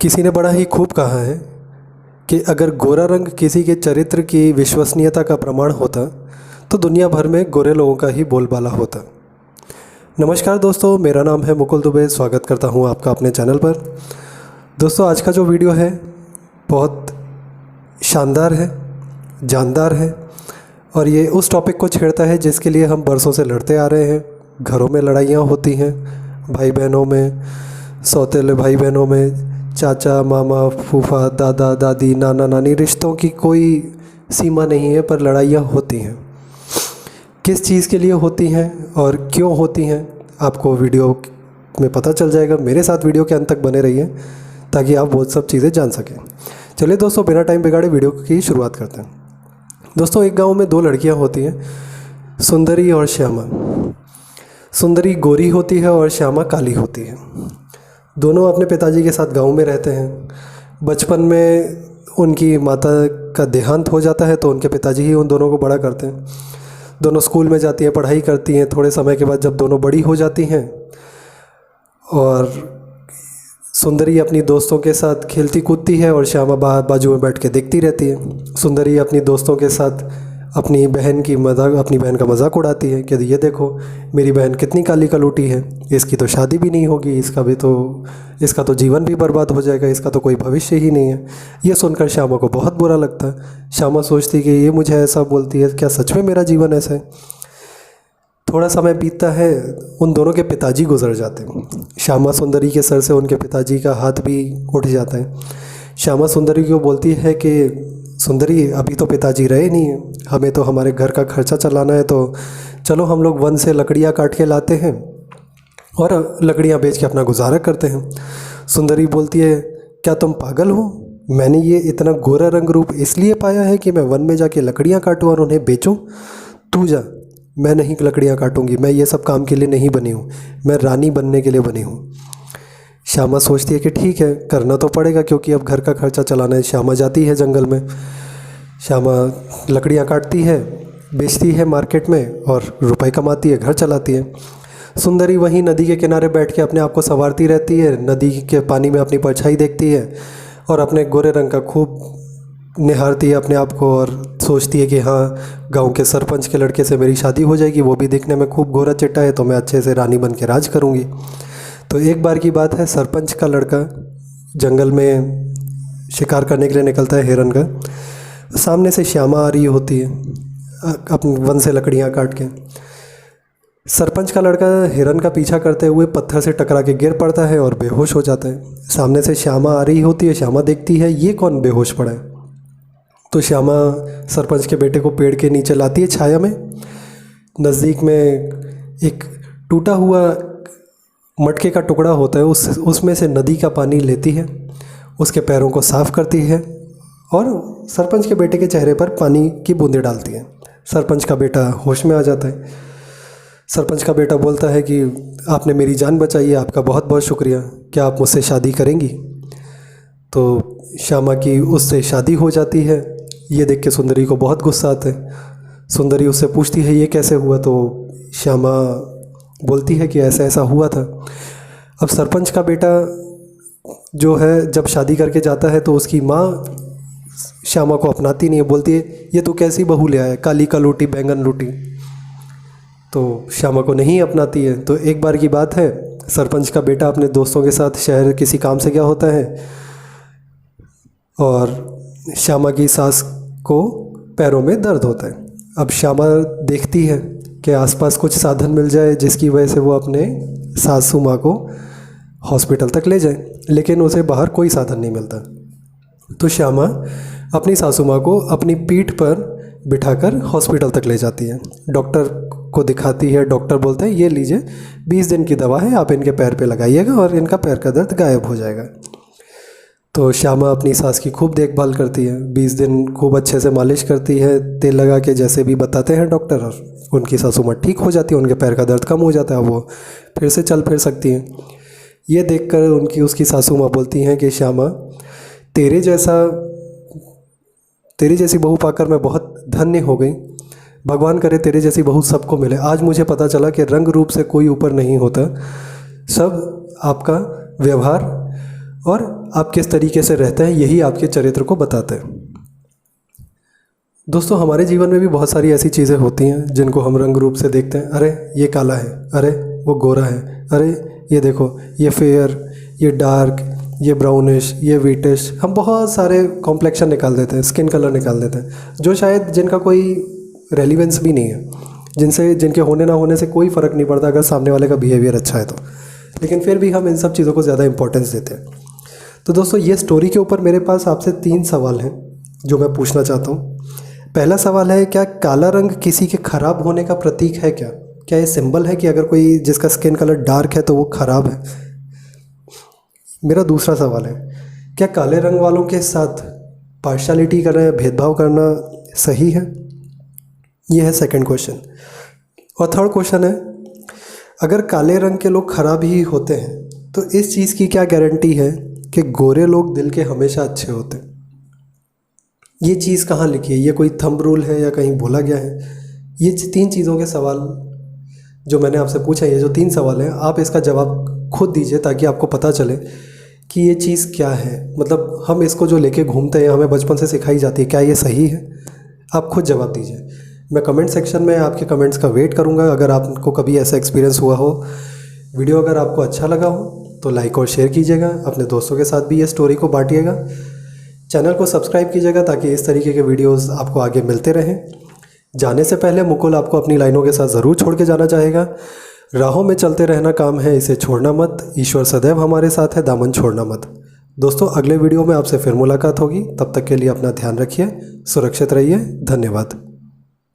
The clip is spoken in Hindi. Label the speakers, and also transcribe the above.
Speaker 1: किसी ने बड़ा ही खूब कहा है कि अगर गोरा रंग किसी के चरित्र की विश्वसनीयता का प्रमाण होता तो दुनिया भर में गोरे लोगों का ही बोलबाला होता। नमस्कार दोस्तों, मेरा नाम है मुकुल दुबे। स्वागत करता हूं आपका अपने चैनल पर। दोस्तों, आज का जो वीडियो है बहुत शानदार है, जानदार है और ये उस टॉपिक को छेड़ता है जिसके लिए हम बरसों से लड़ते आ रहे हैं। घरों में लड़ाइयाँ होती हैं, भाई बहनों में, सौतेले भाई बहनों में, चाचा मामा फूफा दादा दादी नाना नानी, रिश्तों की कोई सीमा नहीं है, पर लड़ाइयाँ होती हैं। किस चीज़ के लिए होती हैं और क्यों होती हैं आपको वीडियो में पता चल जाएगा। मेरे साथ वीडियो के अंत तक बने रहिए ताकि आप वो सब चीज़ें जान सकें। चलिए दोस्तों, बिना टाइम बिगाड़े वीडियो की शुरुआत करते हैं। दोस्तों, एक गांव में दो लड़कियां होती हैं, सुंदरी और श्यामा। सुंदरी गोरी होती है और श्यामा काली होती है। दोनों अपने पिताजी के साथ गांव में रहते हैं। बचपन में उनकी माता का देहांत हो जाता है तो उनके पिताजी ही उन दोनों को बड़ा करते हैं। दोनों स्कूल में जाती हैं, पढ़ाई करती हैं। थोड़े समय के बाद जब दोनों बड़ी हो जाती हैं और सुंदरी अपनी दोस्तों के साथ खेलती कूदती है और श्यामा बाजू में बैठ के देखती रहती है। सुंदरी अपनी दोस्तों के साथ अपनी बहन का मजाक उड़ाती है कि ये देखो मेरी बहन कितनी काली कलूटी है, इसकी तो शादी भी नहीं होगी, इसका तो जीवन भी बर्बाद हो जाएगा, इसका तो कोई भविष्य ही नहीं है। ये सुनकर श्यामा को बहुत बुरा लगता है। श्यामा सोचती कि ये मुझे ऐसा बोलती है, क्या सच में मेरा जीवन ऐसा है। थोड़ा समय बीतता है, उन दोनों के पिताजी गुजर जाते हैं। श्यामा सुंदरी के सर से उनके पिताजी का हाथ भी उठ जाता है। श्यामा सुंदरी को बोलती है कि सुंदरी, अभी तो पिताजी रहे नहीं हैं, हमें तो हमारे घर का खर्चा चलाना है, तो चलो हम लोग वन से लकड़ियाँ काट के लाते हैं और लकड़ियाँ बेच के अपना गुजारा करते हैं। सुंदरी बोलती है, क्या तुम पागल हो? मैंने ये इतना गोरा रंग रूप इसलिए पाया है कि मैं वन में जाके लकड़ियाँ काटूँ और उन्हें बेचूँ? तू जा, मैं नहीं लकड़ियाँ काटूँगी, मैं ये सब काम के लिए नहीं बनी हूँ, मैं रानी बनने के लिए बनी हूँ। श्यामा सोचती है कि ठीक है, करना तो पड़ेगा क्योंकि अब घर का खर्चा चलाना है। श्यामा जाती है जंगल में। श्यामा लकड़ियाँ काटती है, बेचती है मार्केट में और रुपए कमाती है, घर चलाती है। सुंदरी वहीं नदी के किनारे बैठ के अपने आप को संवारती रहती है, नदी के पानी में अपनी परछाई देखती है और अपने गोरे रंग का खूब निहारती है अपने आप को और सोचती है कि हाँ, गांव के सरपंच के लड़के से मेरी शादी हो जाएगी, वो भी दिखने में खूब गोरा चिट्टा है, तो मैं अच्छे से रानी बन के राज करूँगी। तो एक बार की बात है, सरपंच का लड़का जंगल में शिकार करने के लिए निकलता है हिरन का। सामने से श्यामा आ रही होती है अपने वन से लकड़ियाँ काट के। सरपंच का लड़का हिरन का पीछा करते हुए पत्थर से टकरा के गिर पड़ता है और बेहोश हो जाता है। सामने से श्यामा आ रही होती है। श्यामा देखती है ये कौन बेहोश पड़ा है, तो श्यामा सरपंच के बेटे को पेड़ के नीचे लाती है छाया में। नज़दीक में एक टूटा हुआ मटके का टुकड़ा होता है, उसमें से नदी का पानी लेती है, उसके पैरों को साफ़ करती है और सरपंच के बेटे के चेहरे पर पानी की बूंदें डालती है। सरपंच का बेटा होश में आ जाता है। सरपंच का बेटा बोलता है कि आपने मेरी जान बचाई है, आपका बहुत बहुत शुक्रिया, क्या आप मुझसे शादी करेंगी? तो श्यामा की उससे शादी हो जाती है। ये देख के सुंदरी को बहुत गुस्सा आता है। सुंदरी उससे पूछती है ये कैसे हुआ, तो श्यामा बोलती है कि ऐसा ऐसा हुआ था। अब सरपंच का बेटा जो है जब शादी करके जाता है तो उसकी माँ श्यामा को अपनाती नहीं है, बोलती है ये तू कैसी बहू ले आया, काली कलूटी बैंगन रोटी, तो श्यामा को नहीं अपनाती है। तो एक बार की बात है, सरपंच का बेटा अपने दोस्तों के साथ शहर किसी काम से गया होता है और श्यामा की सास को पैरों में दर्द होता है। अब श्यामा देखती है कि आसपास कुछ साधन मिल जाए जिसकी वजह से वो अपने सासू माँ को हॉस्पिटल तक ले जाए, लेकिन उसे बाहर कोई साधन नहीं मिलता। तो श्यामा अपनी सासू माँ को अपनी पीठ पर बिठाकर हॉस्पिटल तक ले जाती है। डॉक्टर को दिखाती है। डॉक्टर बोलते हैं ये लीजिए 20 दिन की दवा है, आप इनके पैर पे लगाइएगा और इनका पैर का दर्द गायब हो जाएगा। तो श्यामा अपनी सास की खूब देखभाल करती है, 20 दिन खूब अच्छे से मालिश करती है, तेल लगा के जैसे भी बताते हैं डॉक्टर, और उनकी सासू माँ ठीक हो जाती है, उनके पैर का दर्द कम हो जाता है, वो फिर से चल फिर सकती हैं। ये देखकर उसकी सासू माँ बोलती हैं कि श्यामा, तेरी जैसी बहू पाकर मैं बहुत धन्य हो गई, भगवान करे तेरे जैसी बहू सबको मिले। आज मुझे पता चला कि रंग रूप से कोई ऊपर नहीं होता, सब आपका व्यवहार और आप किस तरीके से रहते हैं यही आपके चरित्र को बताते हैं। दोस्तों, हमारे जीवन में भी बहुत सारी ऐसी चीज़ें होती हैं जिनको हम रंग रूप से देखते हैं। अरे ये काला है, अरे वो गोरा है, अरे ये देखो ये फेयर, ये डार्क, ये ब्राउनिश, ये व्हीटिश। हम बहुत सारे कॉम्प्लेक्शन निकाल देते हैं, स्किन कलर निकाल देते हैं, जो शायद जिनका कोई रेलिवेंस भी नहीं है, जिनके होने ना होने से कोई फ़र्क नहीं पड़ता अगर सामने वाले का बिहेवियर अच्छा है तो। लेकिन फिर भी हम इन सब चीज़ों को ज़्यादा इंपॉर्टेंस देते हैं। तो दोस्तों, ये स्टोरी के ऊपर मेरे पास आपसे 3 सवाल हैं जो मैं पूछना चाहता हूँ। पहला सवाल है, क्या काला रंग किसी के ख़राब होने का प्रतीक है? क्या ये सिंबल है कि अगर कोई जिसका स्किन कलर डार्क है तो वो ख़राब है? मेरा दूसरा सवाल है, क्या काले रंग वालों के साथ पार्शियलिटी करना या भेदभाव करना सही है? ये है सेकंड क्वेश्चन। और थर्ड क्वेश्चन है, अगर काले रंग के लोग ख़राब ही होते हैं तो इस चीज़ की क्या गारंटी है कि गोरे लोग दिल के हमेशा अच्छे होते हैं? ये चीज़ कहाँ लिखी है? ये कोई थंब रूल है या कहीं बोला गया है? ये 3 चीज़ों के सवाल जो मैंने आपसे पूछा, ये जो 3 सवाल हैं, आप इसका जवाब खुद दीजिए ताकि आपको पता चले कि ये चीज़ क्या है। मतलब हम इसको जो लेके घूमते हैं, हमें बचपन से सिखाई जाती है, क्या ये सही है? आप खुद जवाब दीजिए। मैं कमेंट सेक्शन में आपके कमेंट्स का वेट करूँगा। अगर आपको कभी ऐसा एक्सपीरियंस हुआ हो, वीडियो अगर आपको अच्छा लगा हो तो लाइक और शेयर कीजिएगा। अपने दोस्तों के साथ भी ये स्टोरी को बांटिएगा। चैनल को सब्सक्राइब कीजिएगा ताकि इस तरीके के वीडियोस आपको आगे मिलते रहें। जाने से पहले मुकुल आपको अपनी लाइनों के साथ ज़रूर छोड़ के जाना चाहेगा। राहों में चलते रहना काम है, इसे छोड़ना मत। ईश्वर सदैव हमारे साथ है, दामन छोड़ना मत। दोस्तों, अगले वीडियो में आपसे फिर मुलाकात होगी। तब तक के लिए अपना ध्यान रखिए, सुरक्षित रहिए। धन्यवाद।